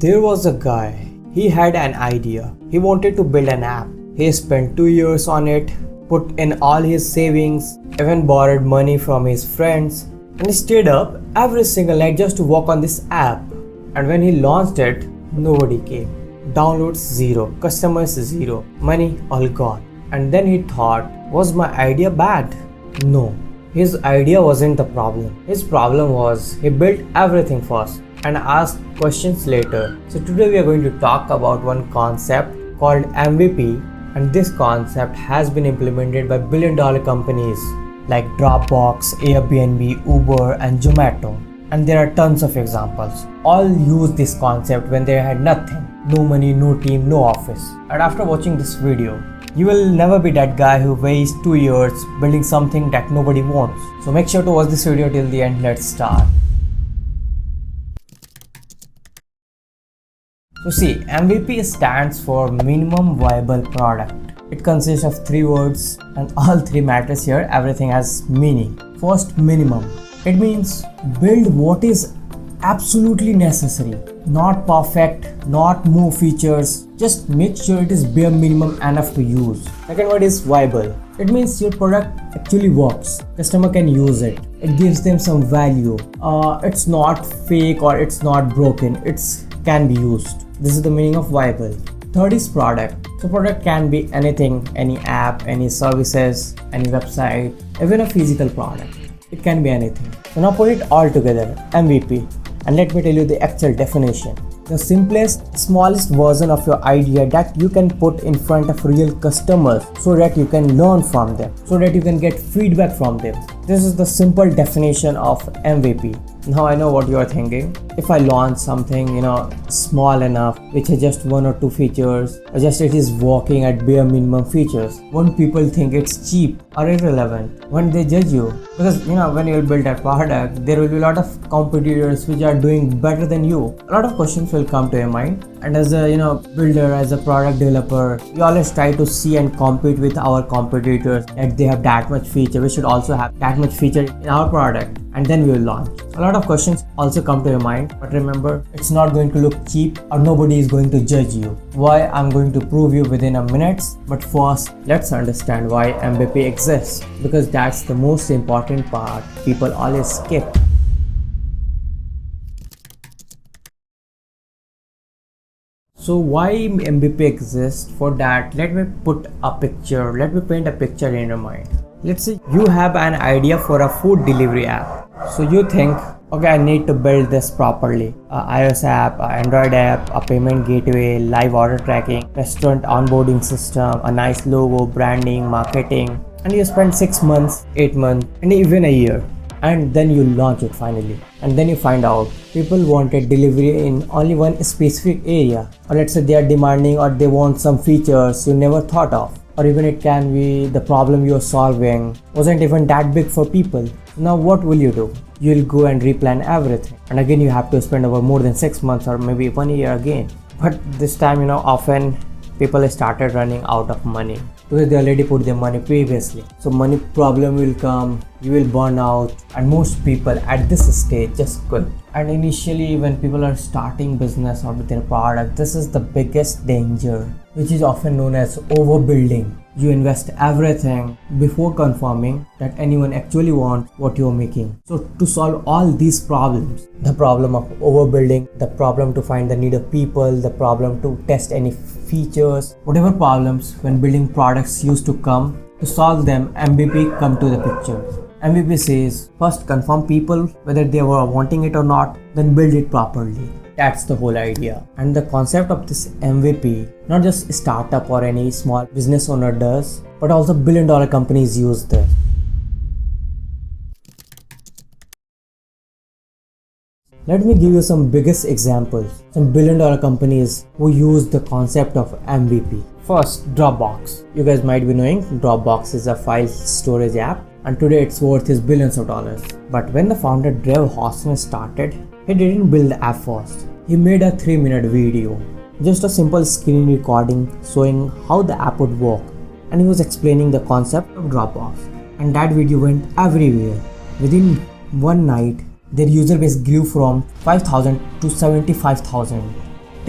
There was a guy. He had an idea. He wanted to build an app. He spent 2 years on it, put in all his savings, even borrowed money from his friends, and he stayed up every single night just to work on this app. And when he launched it, nobody came. Downloads zero, customers zero, money all gone. And then he thought, was my idea bad? No. His idea wasn't the problem. His problem was he built everything first and asked questions later. So today we are going to talk about one concept called MVP, and this concept has been implemented by billion-dollar companies like Dropbox, Airbnb, Uber and Zomato. And there are tons of examples. All used this concept when they had nothing. No money, no team, no office. And after watching this video, you will never be that guy who wastes 2 years building something that nobody wants. So make sure to watch this video till the end. Let's start. So see, MVP stands for minimum viable product. It consists of 3 words and all 3 matters here. Everything has meaning. First, minimum. It means build what is absolutely necessary. Not perfect, not more features. Just make sure it is bare minimum enough to use. Second word is viable. It means your product actually works. Customer can use it. It gives them some value. It's not fake or it's not broken. It can be used. This is the meaning of viable. Third is product. So product can be anything, any app, any services, any website, even a physical product. It can be anything. So now put it all together, MVP. And let me tell you the actual definition. The simplest, smallest version of your idea that you can put in front of real customers so that you can learn from them, so that you can get feedback from them. This is the simple definition of MVP. Now I know what you are thinking. If I launch something, small enough, which has just 1 or 2 features, or just it is working at bare minimum features, won't people think it's cheap or irrelevant? Won't they judge you? Because when you build that product, there will be a lot of competitors which are doing better than you. A lot of questions will come to your mind. And as a builder, as a product developer, we always try to see and compete with our competitors, that they have that much feature. We should also have that much feature in our product, and then we will launch. A lot of questions also come to your mind, but remember, it's not going to look cheap or nobody is going to judge you. Why? I'm going to prove you within a minute. But first, let's understand why MVP exists, because that's the most important part people always skip. So why MVP exists? For that, let me paint a picture in your mind. Let's say you have an idea for a food delivery app. So you think, okay, I need to build this properly. iOS app, Android app, a payment gateway, live order tracking, restaurant onboarding system, a nice logo, branding, marketing. And you spend 6 months, 8 months, and even a year. And then you launch it finally. And then you find out people wanted delivery in only one specific area. Or let's say they are demanding, or they want some features you never thought of. Or even it can be the problem you are solving wasn't even that big for people. Now what will you do? You'll go and replan everything. And again, you have to spend over more than 6 months or maybe 1 year again. But this time, often people started running out of money because they already put their money previously. So money problem will come, you will burn out, and most people at this stage just quit. And initially, when people are starting business or with their product, this is the biggest danger, which is often known as overbuilding. You invest everything before confirming that anyone actually wants what you're making. So to solve all these problems, the problem of overbuilding, the problem to find the need of people, the problem to test any features, whatever problems when building products used to come, to solve them, MVP come to the picture. MVP says, first confirm people whether they were wanting it or not, then build it properly. That's the whole idea. And the concept of this MVP, not just a startup or any small business owner does, but also billion-dollar companies use this. Let me give you some biggest examples, some billion-dollar companies who use the concept of MVP. First, Dropbox. You guys might be knowing Dropbox is a file storage app, and today its worth is billions of dollars. But when the founder Drew Houston started, he didn't build the app first. He made a 3-minute video, just a simple screen recording showing how the app would work, and he was explaining the concept of Dropbox. And that video went everywhere. Within one night, their user base grew from 5,000 to 75,000.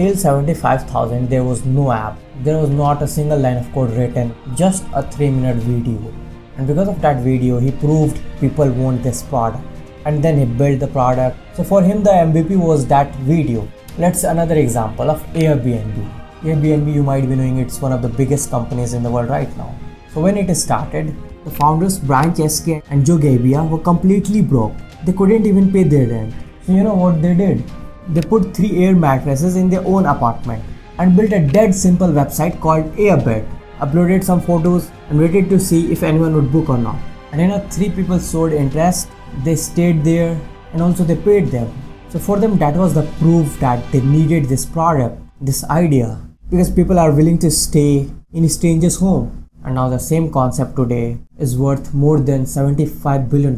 till 75,000 there was no app. There was not a single line of code written, just a 3-minute video. And because of that video, he proved people want this product. And then he built the product. So for him, the MVP was that video. Let's another example of Airbnb. Airbnb, you might be knowing, it's one of the biggest companies in the world right now. So when it started, the founders Brian Chesky and Joe Gebbia were completely broke. They couldn't even pay their rent. So you know what they did? They put 3 air mattresses in their own apartment and built a dead simple website called Airbed, uploaded some photos and waited to see if anyone would book or not. And 3 people showed interest, they stayed there, and also they paid them. So for them, that was the proof that they needed this product, this idea, because people are willing to stay in a stranger's home. And now the same concept today is worth more than $75 billion.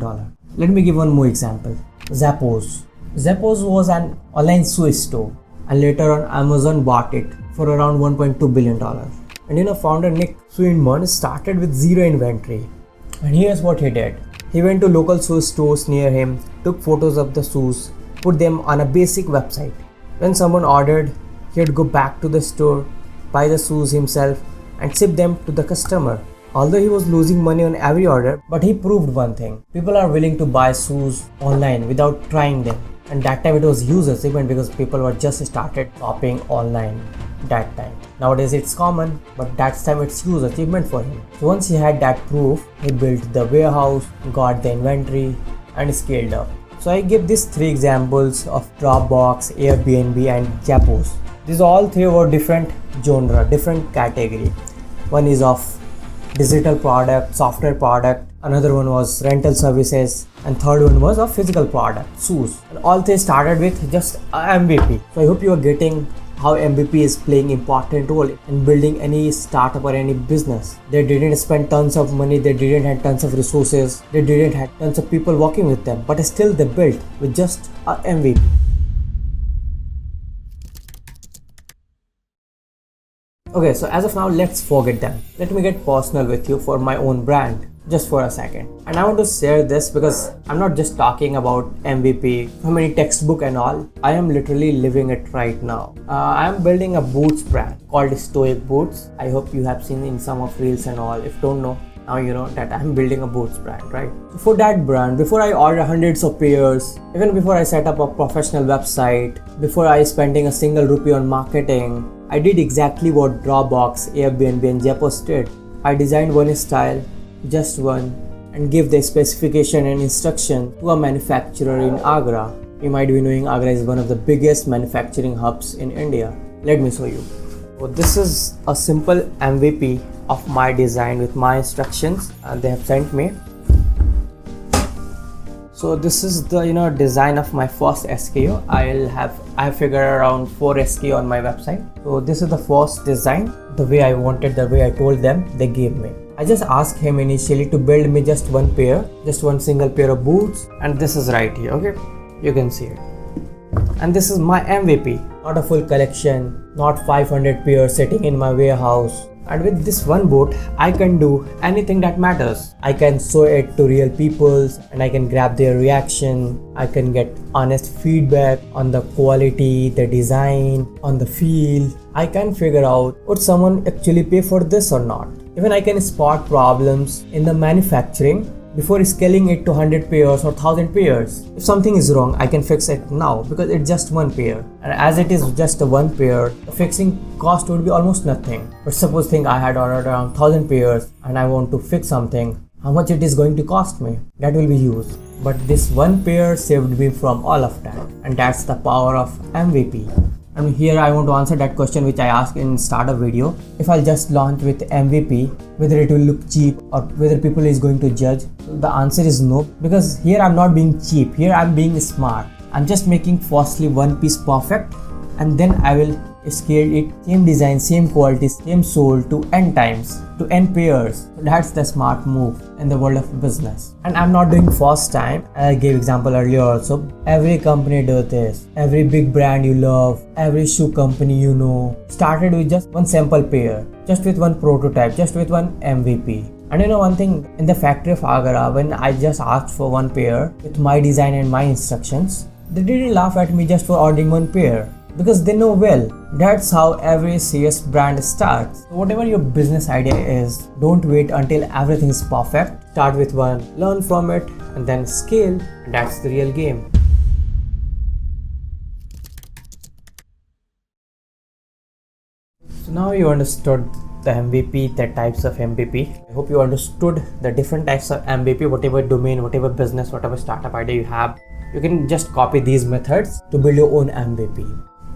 Let me give one more example. Zappos. Zappos was an online shoe store, and later on Amazon bought it for around $1.2 billion. And founder Nick Swinburne started with zero inventory. And here's what he did. He went to local shoe stores near him, took photos of the shoes, put them on a basic website. When someone ordered, he would go back to the store, buy the shoes himself, and ship them to the customer. Although he was losing money on every order, but he proved one thing. People are willing to buy shoes online without trying them. And that time it was huge achievement because people were just started shopping online that time. Nowadays it's common, but that time it's huge achievement for him. So once he had that proof, he built the warehouse, got the inventory, and scaled up. So I give these 3 examples of Dropbox, Airbnb, and Zappos. These all 3 were different genre, different category. One is of digital product, software product, another one was rental services, and third one was of physical product, shoes. And all 3 started with just a MVP. So I hope you are getting how MVP is playing important role in building any startup or any business. They didn't spend tons of money, they didn't have tons of resources, they didn't have tons of people working with them, but still they built with just a MVP. Okay, so as of now, let's forget them. Let me get personal with you for my own brand, just for a second. And I want to share this because I'm not just talking about MVP from any textbook and all. I am literally living it right now. I am building a boots brand called Stoic Boots. I hope you have seen in some of reels and all. If don't know, now you know that I'm building a boots brand, right? For that brand, before I order hundreds of pairs, even before I set up a professional website, before I spending a single rupee on marketing, I did exactly what Dropbox, Airbnb, and Zappos did. I designed one style, just one, and give the specification and instruction to a manufacturer in Agra. You might be knowing Agra is one of the biggest manufacturing hubs in India. Let me show you. So this is a simple MVP of my design with my instructions they have sent me. So this is the design of my first SKU. I have figured around 4 SKU on my website. So this is the first design, the way I wanted, the way I told them, they gave me. I just asked him initially to build me just one pair, just one single pair of boots, and this is right here, okay? You can see it. And this is my MVP, not a full collection, not 500 pairs sitting in my warehouse. And with this one boot, I can do anything that matters. I can show it to real people and I can grab their reaction. I can get honest feedback on the quality, the design, on the feel. I can figure out would someone actually pay for this or not. Even I can spot problems in the manufacturing before scaling it to 100 pairs or 1000 pairs. If something is wrong, I can fix it now because it's just one pair. And as it is just a one pair, the fixing cost would be almost nothing. But suppose I had ordered around 1000 pairs and I want to fix something, how much it is going to cost me? That will be huge. But this one pair saved me from all of that. And that's the power of MVP. And here I want to answer that question which I asked in startup video. If I'll just launch with MVP, whether it will look cheap or whether people is going to judge, the answer is no, because here I'm not being cheap, here I'm being smart. I'm just making firstly one piece perfect and then I will scale it, same design, same quality, same sole to n times, to n pairs. That's the smart move in the world of business. And I'm not doing first time. I gave example earlier also. Every company does this. Every big brand you love, every shoe company you know, started with just one sample pair, just with one prototype, just with one MVP. And you know one thing, in the factory of Agra, when I just asked for one pair with my design and my instructions, they didn't laugh at me just for ordering one pair. because they know well. That's how every serious brand starts. So whatever your business idea is, don't wait until everything is perfect. Start with one, learn from it, and then scale. That's the real game. So now you understood the MVP, the types of MVP. I hope you understood the different types of MVP, whatever domain, whatever business, whatever startup idea you have. You can just copy these methods to build your own MVP.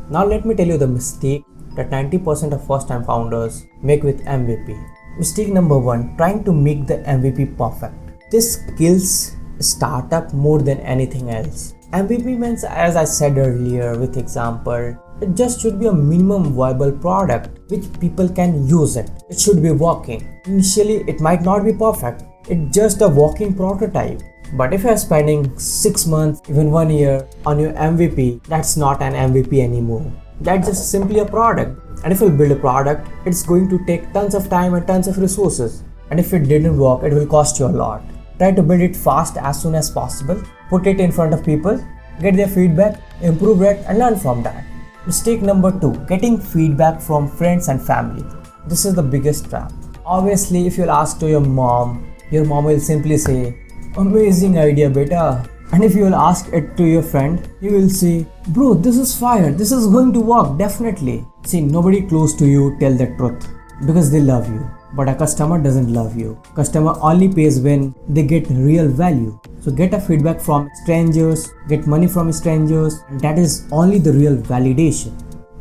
Now let me tell you the mistake that 90% of first-time founders make with MVP. Mistake number 1, trying to make the MVP perfect. This kills a startup more than anything else. MVP means, as I said earlier with example, it just should be a minimum viable product which people can use it. It should be working. Initially, it might not be perfect. It's just a working prototype. But if you're spending 6 months, even 1 year on your MVP, that's not an MVP anymore. That's just simply a product. And if you build a product, it's going to take tons of time and tons of resources. And if it didn't work, it will cost you a lot. Try to build it fast as soon as possible. Put it in front of people, get their feedback, improve it, and learn from that. Mistake number 2, getting feedback from friends and family. This is the biggest trap. Obviously, if you'll ask to your mom will simply say, "Amazing idea, beta." And if you will ask it to your friend, he will say, "Bro, this is fire. This is going to work, definitely." See, nobody close to you tell the truth because they love you. But a customer doesn't love you. Customer only pays when they get real value. So get a feedback from strangers, get money from strangers, and that is only the real validation.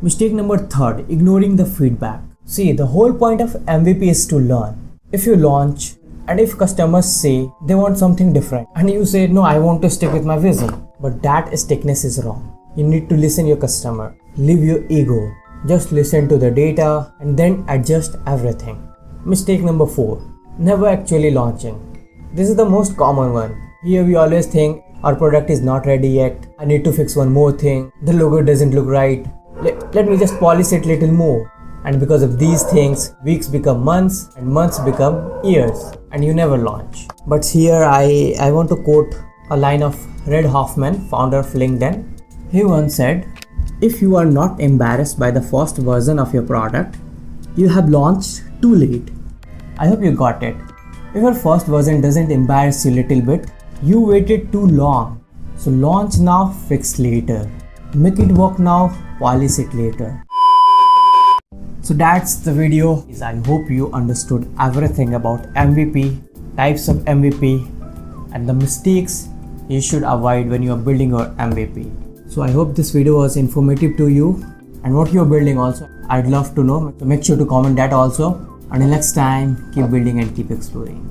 Mistake number 3, ignoring the feedback. See, the whole point of MVP is to learn. If you launch and if customers say they want something different and you say, "No, I want to stick with my vision," but that stickness is wrong. You need to listen your customer. Leave your ego. Just listen to the data and then adjust everything. Mistake number 4, never actually launching. This is the most common one. Here we always think our product is not ready yet. I need to fix one more thing. The logo doesn't look right. Let me just polish it a little more. And because of these things, weeks become months and months become years and you never launch. But here I want to quote a line of Reid Hoffman, founder of LinkedIn. He once said, "If you are not embarrassed by the first version of your product, you have launched too late." I hope you got it. If your first version doesn't embarrass you a little bit, you waited too long. So launch now, fix later. Make it work now, polish it later. So that's the video. I hope you understood everything about MVP, types of MVP, and the mistakes you should avoid when you are building your MVP. So I hope this video was informative to you and what you are building also. I'd love to know. So make sure to comment that also. Until next time, keep building and keep exploring.